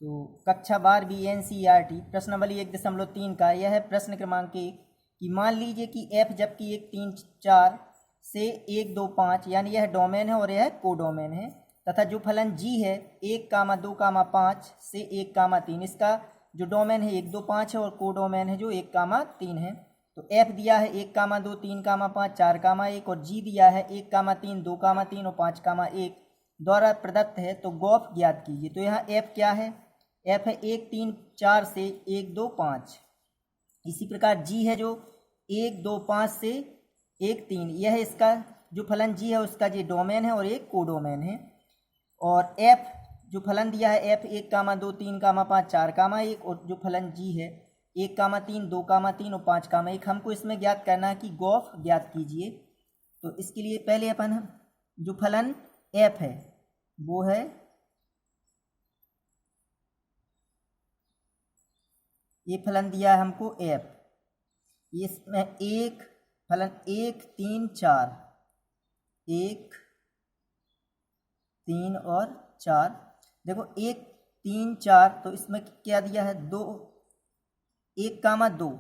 तो कक्षा 12 NCERT प्रश्नावली 1.3 का यह है प्रश्न क्रमांक 1 कि मान लीजिए कि f जबकि 1 3 4 से 1 2 5 यानी यह डोमेन है और यह कोडोमेन है तथा जो फलन g है 1 2 5 से 1 3 इसका जो डोमेन है 1 2 5 है और कोडोमेन है जो 1 3 है। तो f दिया है 1 2 3 5 4 1 और g दिया है 1 3 2 3 और 5 1 द्वारा प्रदत्त है। तो गॉफ ज्ञात कीजिए। तो यहाँ f क्या है? f है 1 3 4 से 1 2 5। इसी प्रकार g है जो 1 2 5 से 1 3, यह इसका जो फलन g है उसका ये डोमेन है और एक कोडोमेन है। और f जो फलन दिया है f 1 2 3 5 4 1 और जो फलन g है 1 3 2 3 और 5 1 हमको इसमें ज्ञात करना है कि गॉफ ज्ञात कीजिए। तो इसके लिए पहले अपन जो फलन f है वो है ये फलन दिया है हमको f, इसमें एक फलन 1 3 4 1 3 और 4। देखो 1 3 4 तो इसमें क्या दिया है 2 1 2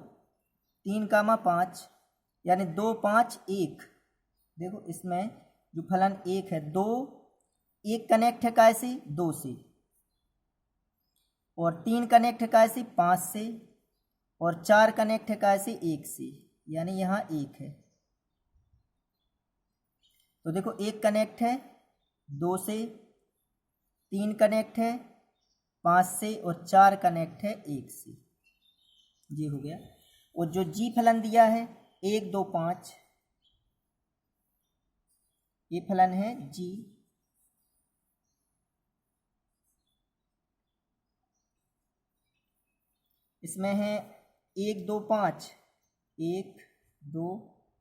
3 5 यानी 2 5 1। देखो इसमें जो फलन 1 है 2 1 कनेक्ट है कैसे 2 से और 3 कनेक्ट है कैसे 5 से और 4 कनेक्ट है कैसे 1 से, यानी यहाँ 1 है। तो देखो 1 कनेक्ट है 2 से, 3 कनेक्ट है 5 से और 4 कनेक्ट है 1 से, ये हो गया। और जो जी फलन दिया है 1 2 5, ये फलन है जी। इसमें है 1 2 5 1 2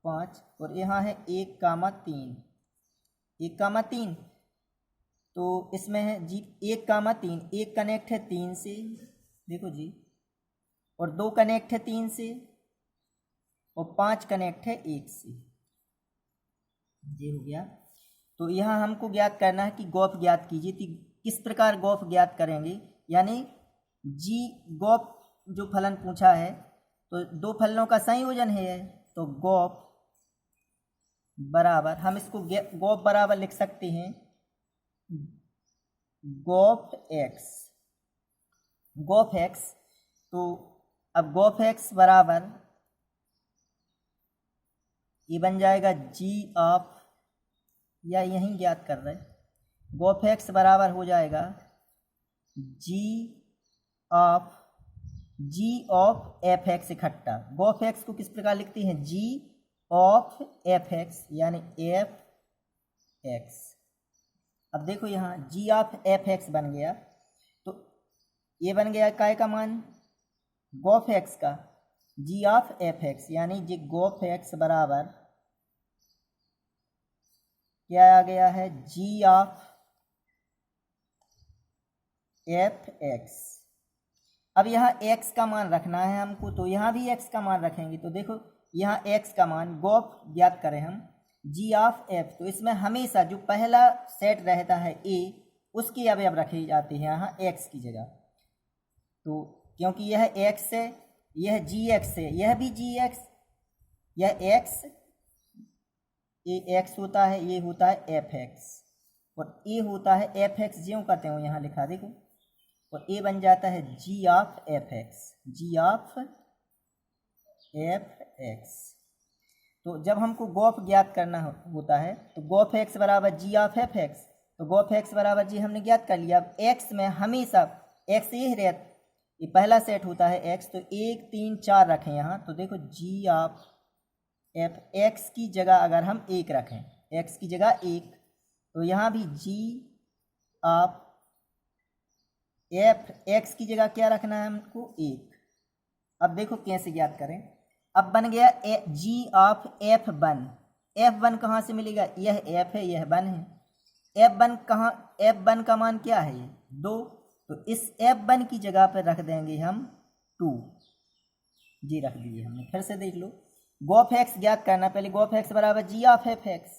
5 और यहाँ है 1 3 1 3। तो इसमें है जी 1 3, 1 कनेक्ट है 3 से, देखो जी, और 2 कनेक्ट है 3 से और 5 कनेक्ट है 1 से, ये हो गया। तो यहाँ हमको ज्ञात करना है कि गॉफ ज्ञात कीजिए। तो किस प्रकार गॉफ ज्ञात करेंगे, यानी जी गॉफ जो फलन पूछा है तो दो फलनों का संयोजन है, तो गॉफ बराबर हम इसको गॉफ बराबर लिख सकते हैं गॉफ एक्स। तो अब गॉफ एक्स बराबर ये बन जाएगा जी ऑफ, या यहीं ज्ञात कर रहे हैं, गॉफ एक्स बराबर हो जाएगा जी ऑफ एफ एक्स इकट्ठा। गॉफ एक्स को किस प्रकार लिखते हैं जी ऑफ एफ एक्स यानी एफ एक्स। अब देखो यहाँ जी ऑफ एफ एक्स बन गया, तो ये बन गया काय का मान गॉफ एक्स का जी ऑफ एफ एक्स, यानी जी गॉफ एक्स बराबर क्या आ गया है जी ऑफ एफ एक्स। अब यहाँ x का मान रखना है हमको, तो यहाँ भी x का मान रखेंगे। तो देखो यहाँ x का मान गॉफ ज्ञात करें हम g ऑफ f, तो इसमें हमेशा जो पहला सेट रहता है a उसके अवयव रखे जाते हैं यहाँ x की जगह। तो क्योंकि यह x है, यह gx है, यह भी gx, यह x ये x होता है, ये होता है fx और a होता है fx, ज्यों करते हो यहाँ लिखा देखो, और a बन जाता है g of F X, G of F X. तो जब हमको गॉफ ज्ञात करना होता है तो गॉफ एक्स बराबर जी ऑफ एफ एक्स, तो गॉफ एक्स बराबर जी हमने ज्ञात कर लिया। अब एक्स में हमेशा एक्स ये रहता, ये पहला सेट होता है एक्स, तो 1 3 4 रखें यहाँ। तो देखो जी ऑफ एफ एक्स की जगह अगर हम 1 रखें, एक्स की जगह 1, तो यहाँ भी जी ऑफ एफ एक्स की जगह क्या रखना है हमको 1। अब देखो कैसे ज्ञात करें। अब बन गया G of F one. F one कहाँ से मिलेगा, यह एफ है यह वन है। एफ वन कहाँ, एफ वन का मान क्या है ये 2, तो इस एफ वन की जगह पर रख देंगे हम 2, जी रख दिए हमने। फिर से देख लो, गॉफ एक्स ज्ञात करना, पहले गॉफ एक्स बराबर जी ऑफ एफ एक्स,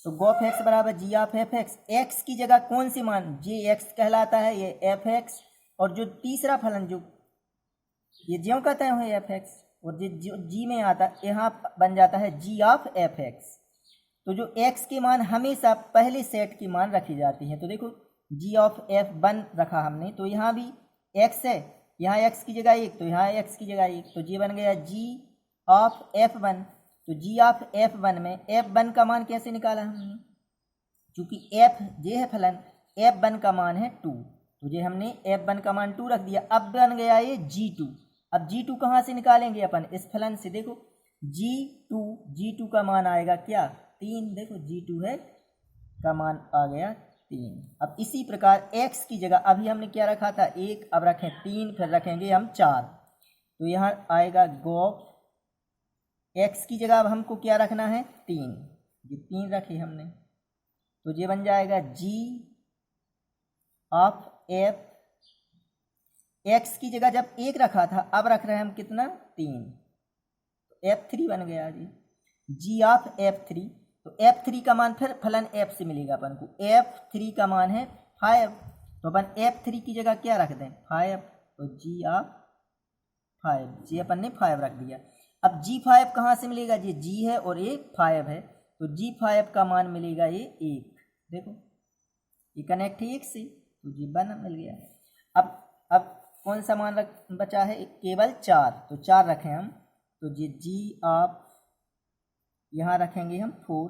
तो गॉफ एक्स बराबर जी ऑफ एफ एक्स, एक्स की जगह कौन सी मान जे एक्स कहलाता है, ये एफ एक्स, और जो तीसरा फलन जो ये ज्यों का त्यों है एफ एक्स, और जो जी में आता यहाँ बन जाता है जी ऑफ एफ एक्स। तो जो एक्स के मान हमेशा पहले सेट की मान रखी जाती है। तो देखो जी ऑफ एफ वन रखा हमने, तो यहाँ भी एक्स है, यहाँ एक्स की जगह एक, तो यहाँ एक्स की जगह एक, तो जी बन गया जी ऑफ एफ वन। तो जी ऑफ एफ वन में एफ वन का मान कैसे निकाला हमने, चूंकि एफ जे है फलन, एफ वन का मान है 2, तो ये हमने एफ वन का मान 2 रख दिया। अब बन गया ये जी टू। अब जी टू कहाँ से निकालेंगे अपन, इस फलन से। देखो जी टू का मान आएगा क्या, 3। देखो जी टू है का मान आ गया 3। अब इसी प्रकार x की जगह अभी हमने क्या रखा था 1, अब रखें 3, फिर रखेंगे हम 4, तो यहाँ आएगा गोफ। x की जगह अब हमको क्या रखना है 3, ये 3 रखे हमने, तो ये बन जाएगा g ऑफ f। x की जगह जब 1 रखा था, अब रख रहे हैं हम कितना 3, तो f3 बन गया जी, g ऑफ f3। तो f3 का मान फिर फलन f से मिलेगा अपन को, f3 का मान है 5, तो अपन f3 की जगह क्या रख दें 5, तो g ऑफ 5, जी अपन ने 5 रख दिया। अब g5 कहाँ से मिलेगा, ये g है और ये 5 है, तो g5 का मान मिलेगा ये 1। देखो ये कनेक्ट है 1 से, तो g1 मिल गया। अब कौन सा मान बचा है, केवल 4, तो 4 रखें हम, तो ये g ऑफ, यहाँ रखेंगे हम 4,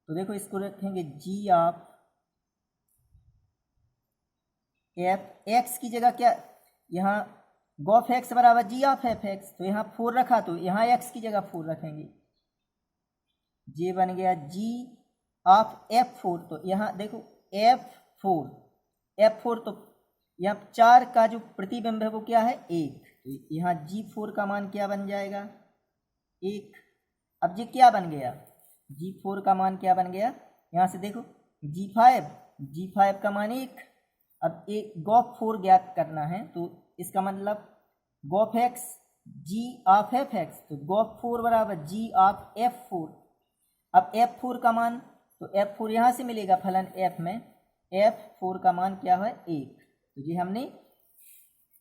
तो देखो इसको रखेंगे g ऑफ एफ एक्स की जगह क्या, यहाँ गोफ एक्स बराबर जी ऑफ एफ एक्स, तो यहाँ 4 रखा, तो यहाँ x की जगह 4 रखेंगे, ये बन गया g ऑफ f4। तो यहाँ देखो f4, तो यहाँ 4 का जो प्रतिबिंब है वो क्या है 1, तो यहाँ g4 का मान क्या बन जाएगा 1। अब ये क्या बन गया, g4 का मान क्या बन गया, यहाँ से देखो g5 का मान 1। अब एक गोफ 4 ज्ञात करना है, तो इसका मतलब G of X G of F X, तो गोफ 4 बराबर जी ऑफ f4। अब f4 का मान, तो f4 यहाँ से मिलेगा फलन f में, f4 का मान क्या है 1, तो ये हमने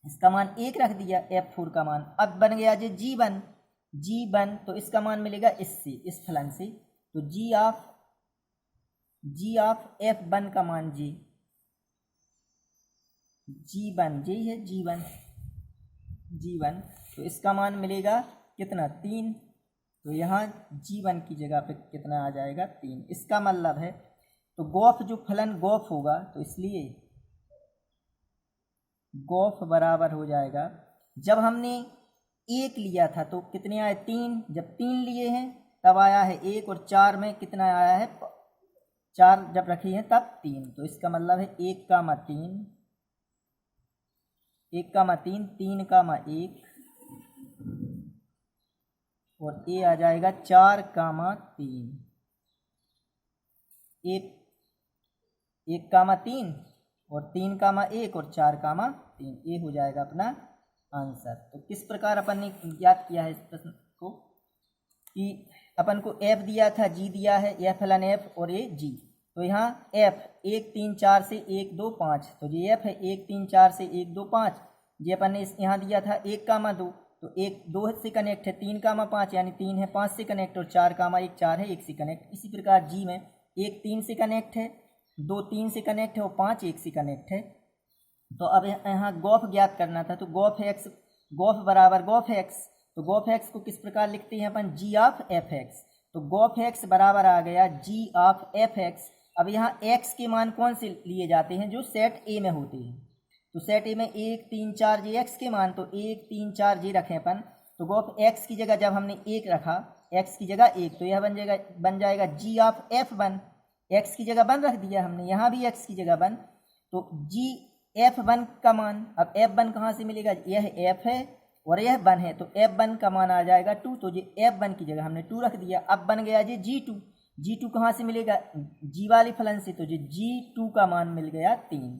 इसका मान 1 रख दिया f4 का मान। अब बन गया जी g1, तो इसका मान मिलेगा इससे, इस फलन से, तो g ऑफ f1 का मान g1 है g1, तो इसका मान मिलेगा कितना 3, तो यहाँ g1 की जगह पे कितना आ जाएगा 3। इसका मतलब है तो गोफ जो फलन गोफ होगा, तो इसलिए गोफ बराबर हो जाएगा, जब हमने 1 लिया था तो कितने आए 3, जब 3 लिए हैं तब आया है 1, और 4 में कितना आया है 4 जब रखी है तब 3, तो इसका मतलब है 1 का मा 3, 1 का मा 3, 3 का मा 1, और ये आ जाएगा 4 का मा 3, 1 का मा 3 और 3 का मा 1 और 4 का मा 3, ये हो जाएगा अपना आंसर। तो किस प्रकार अपन ने ज्ञात किया है इस प्रश्न को, कि अपन को f दिया था, g दिया है, यह फलन f और ये g, तो यहाँ f 1 3 4 से 1 2 5, तो ये f है 1 3 4 से 1 2 5, ये अपन ने यहाँ दिया था 1 का मा 2, तो 1 2 से कनेक्ट है, 3 का मा 5 यानी 3 है, 5 से कनेक्ट, और 4 का मा 1 4 है, 1 से कनेक्ट। इसी प्रकार g में 1 3 से कनेक्ट है, 2 3 से कनेक्ट है, और 5 1 से कनेक्ट है। तो अब यहाँ गोफ ज्ञात करना था, तो गोफ बराबर गोफ एक्स, तो गोफ एक्स को किस प्रकार लिखते हैं अपन, जी ऑफ एफ एक्स, तो गोफ एक्स बराबर आ गया जी ऑफ एफ एक्स। अब यहाँ एक्स के मान कौन से लिए जाते हैं, जो सेट ए में होते हैं, तो सेट ए में 1 3 4 जी एक्स के मान, तो 1 3 4 जी रखें अपन, तो गोफ एक्स की जगह जब हमने 1 रखा, एक्स की जगह 1, तो यह बन जाएगा जी ऑफ एफ वन, एक्स की जगह 1 रख दिया हमने, यहाँ भी एक्स की जगह 1, तो जी f1 का मान, अब f1 कहाँ से मिलेगा, यह f है और यह 1 है, तो f1 का मान आ जाएगा 2, तो ये f1 की जगह हमने 2 रख दिया। अब बन गया जी g2 कहाँ से मिलेगा, g वाले फलन से, तो ये g2 का मान मिल गया 3।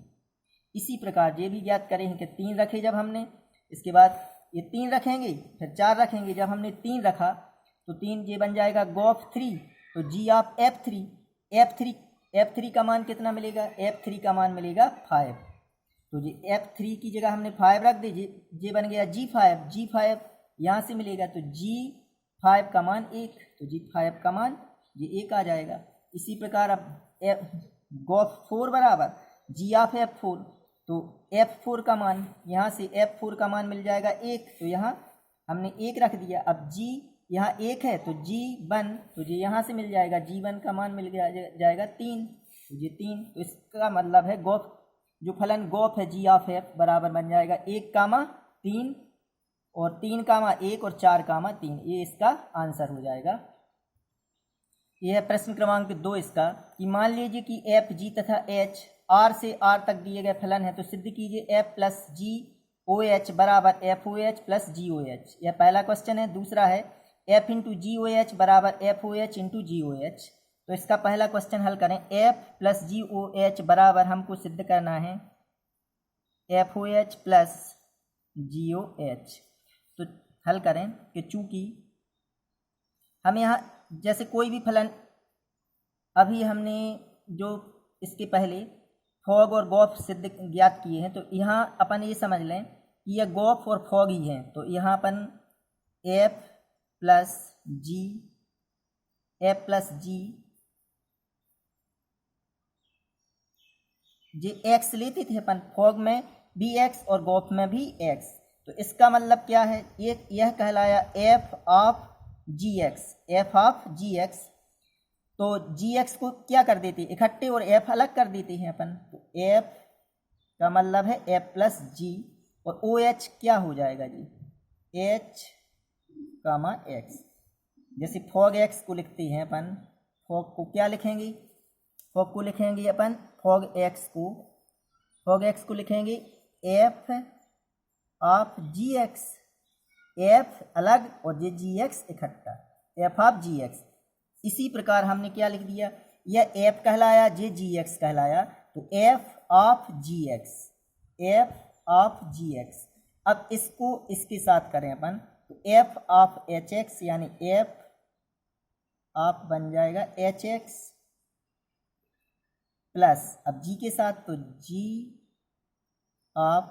इसी प्रकार ये भी ज्ञात करेंगे कि 3 रखे जब हमने, इसके बाद ये 3 रखेंगे, फिर 4 रखेंगे, जब हमने 3 रखा तो 3 ये बन जाएगा गोफ 3, तो जी ऑफ f3 का मान कितना मिलेगा, f3 का मान मिलेगा 5, तो जी F3 की जगह हमने 5 रख दी, ये बन गया G5। G5 यहाँ से मिलेगा तो G5 का मान 1, तो G5 का मान ये 1 आ जाएगा। इसी प्रकार अब GOF4 बराबर G ऑफ F4, तो F4 का मान यहाँ से F4 का मान मिल जाएगा 1, तो यहाँ हमने 1 रख दिया। अब G यहाँ 1 है तो G1, तो जी यहाँ से मिल जाएगा G1 का मान मिल जाएगा 3, तो ये 3। तो इसका मतलब है GOF, जो फलन GOF है G ऑफ F बराबर बन जाएगा 1, 3 और 3, 1 और 4, 3। ये इसका आंसर हो जाएगा। यह है प्रश्न क्रमांक 2 इसका, कि मान लीजिए कि F, G तथा H R से R तक दिए गए फलन है, तो सिद्ध कीजिए F plus G O H बराबर F O H plus G O H. यह पहला क्वेश्चन है। दूसरा है F into G O H बराबर F O H into G O H. तो इसका पहला क्वेश्चन हल करें। F plus G O H बराबर हमको सिद्ध करना है F O H plus G O H. तो हल करें कि चूंकि हम यहाँ जैसे कोई भी फलन, अभी हमने जो इसके पहले फॉग और गॉफ सिद्ध ज्ञात किए हैं, तो यहाँ अपन ये समझ लें कि यह गॉफ और फॉग ही हैं। तो यहाँ अपन एफ प्लस जी जे एक्स लेते थे अपन, फॉग में भी एक्स और गॉफ में भी एक्स। तो इसका मतलब क्या है, यह कहलाया F of G X, F of G X. तो जी एक्स को क्या कर देते इकट्ठे और एफ अलग कर देते हैं अपन। तो एफ का मतलब है एफ प्लस जी, और ओ एच क्या हो जाएगा जी, एच कामा एक्स। जैसे फॉग एक्स को लिखते हैं अपन, फॉग को क्या लिखेंगे, फॉग को लिखेंगे अपन, फॉग एक्स को लिखेंगे F of G X, F अलग और जे जी एक्स इकट्ठा, एफ ऑफ जी एक्स। इसी प्रकार हमने क्या लिख दिया, यह एफ कहलाया, जे जी एक्स कहलाया, तो F of G X, F of G X. अब इसको इसके साथ करें अपन, तो एफ ऑफ एच एक्स यानी एफ ऑफ बन जाएगा एच एक्स प्लस, अब जी के साथ तो जी ऑफ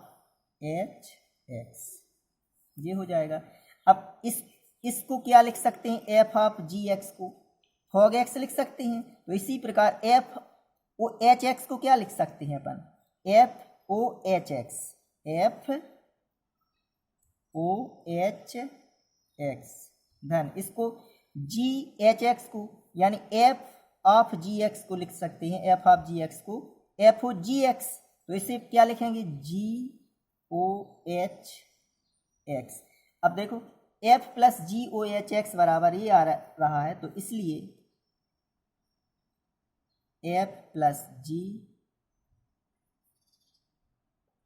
एच एक्स, ये हो जाएगा। अब इसको क्या लिख सकते हैं, एफ ऑफ जी एक्स को फॉग एक्स लिख सकते हैं। तो इसी प्रकार एफ ओ एच एक्स को क्या लिख सकते हैं अपन, F O H X, F O H X धन इसको जी एच एक्स को यानी एफ ऑफ जी एक्स को लिख सकते हैं, एफ ऑफ जी एक्स को एफ ओ जी एक्स। तो इसे क्या लिखेंगे, जी ओ एच एक्स। अब देखो F plus G O H x बराबर ये आ रहा है, तो इसलिए F plus G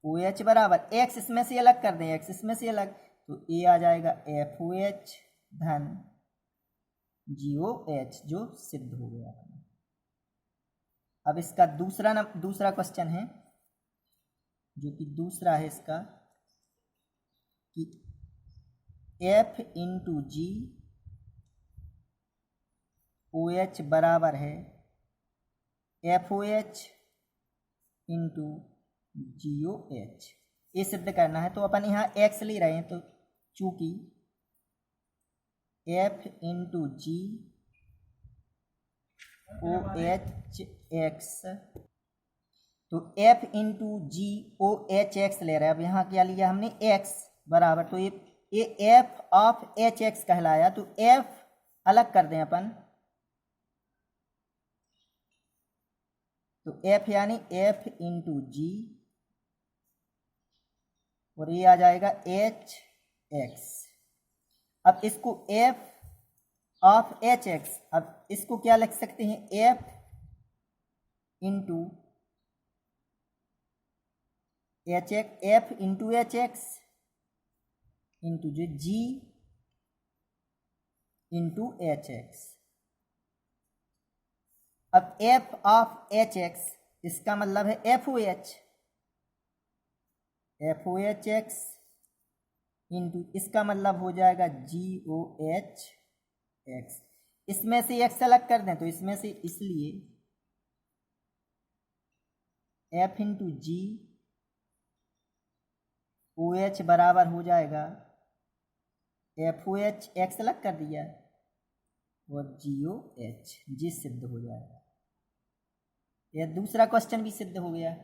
O H बराबर एक्स इसमें से अलग कर दें, एक्स इसमें से अलग, तो ए आ जाएगा एफ ओ एच धन जी ओ एच, जो सिद्ध हो गया। अब इसका दूसरा क्वेश्चन है, जो कि दूसरा है इसका, कि F into G O H बराबर है F O H into G O H. ये सिद्ध करना है। तो अपन यहाँ एक्स ले रहे हैं, तो चूंकि F into G O H x, तो F into G O H x ले रहे हैं। अब यहाँ क्या लिया हमने, एक्स बराबर, तो ये एफ ऑफ एच एक्स कहलाया, तो एफ अलग कर दें अपन, तो एफ यानी एफ इंटू जी, और ये आ जाएगा एच एक्स। अब इसको एफ ऑफ एच एक्स, अब इसको क्या लिख सकते हैं, F into H X, F into H X into जो जी इंटू एच एक्स। अब एफ ऑफ एच एक्स, इसका मतलब है F O H, F O H X into, इसका मतलब हो जाएगा जी ओ एच एक्स। इसमें से एक्स अलग कर दें, तो इसमें से, इसलिए F into G O H बराबर हो जाएगा एफ ओ एच एक्स अलग कर दिया और जी ओ एच जी सिद्ध हो जाएगा। यह दूसरा क्वेश्चन भी सिद्ध हो गया।